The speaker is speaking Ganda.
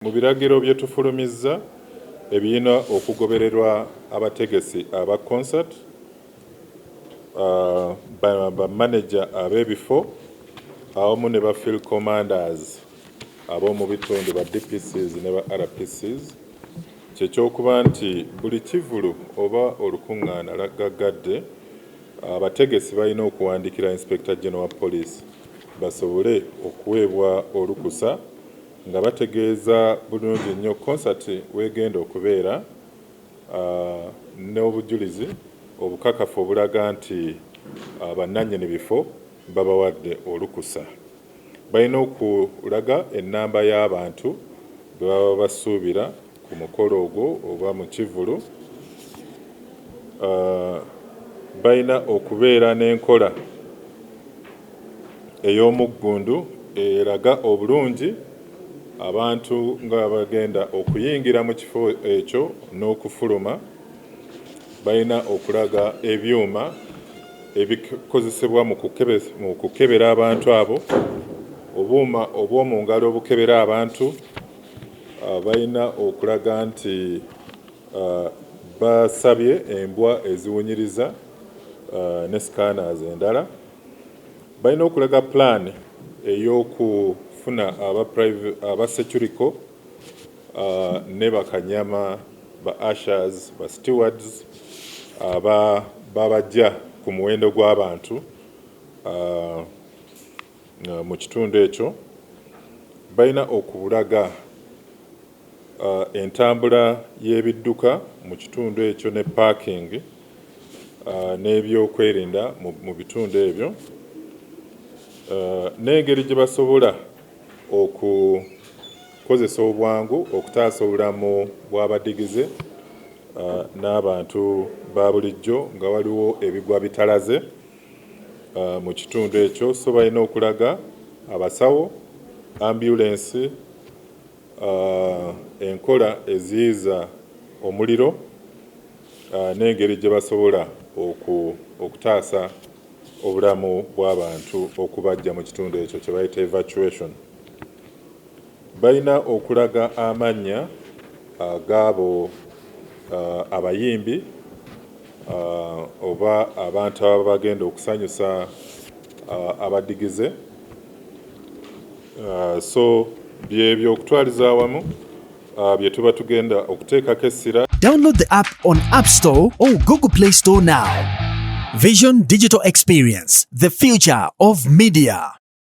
Mu biragiro bye tufulumizza ebiyina okugobererwa abategesi aba concert, ba manager ab'ebifo awamu ne ba field commanders ab'omu bitundu ba DPCs ne ba RPCs, kyekyokuba nti buli kivulu oba olukuŋŋaana lagaggadde abategesi balina okuwandiikira Inspector General wa Police basobole okuweebwa olukusa nga bategeeza bulungi nnyo concert wegenda okubeera n'obujulizi obukakafu obulaga nti bannannyini bifo babawadde olukusa. Balina okulaga ennamba y'abantu be baba basuubira ku mukolo ogwo oba mu kivulu. Balina okubeera n'enkola ey'omuggundu eraga obulungi abantu nga bagenda okuyingira mu kifo ekyo n'okufuluma. Balina okulaga ebyuma ebikozesebwa mu kukebera abantu abo, obuuma obw'omu ngalo obukebera abantu. Balina okulaga nti basabye embwa eziwunyiriza ne scanners endala. Balina okulaga plan ey'okufuna aba security ne bakanyama ba ushers ba stewards babajja ku muwendo gw'abantu mu kitundu ekyo. Balina okulaga entambula y'ebidduka mu kitundu ekyo ne parking n'ebyokwerinda mu bitundu ebyo, n'engeri gye basobola okukozesa obwangu okutaasa obulamu bw'abadigize n'abantu ba bulijjo nga waliwo ebigwa bitalaze mu kitundu ekyo. So balina okulaga abasawo, ambulance, enkola eziyiza omuliro n'engeri gye basobola okutaasa obulamu bw'abantu okubajja mu kitundu ekyo kye bayita evacuation. Balina okulaga amannya ag'abo abayimbi oba abantu ababa bagenda okusanyusa abadigize. So byebyo okutwaliza awamu bye tuba tugenda okuteekako essira. Download the app on App Store or Google Play Store now. Vision Digital Experience, the future of media.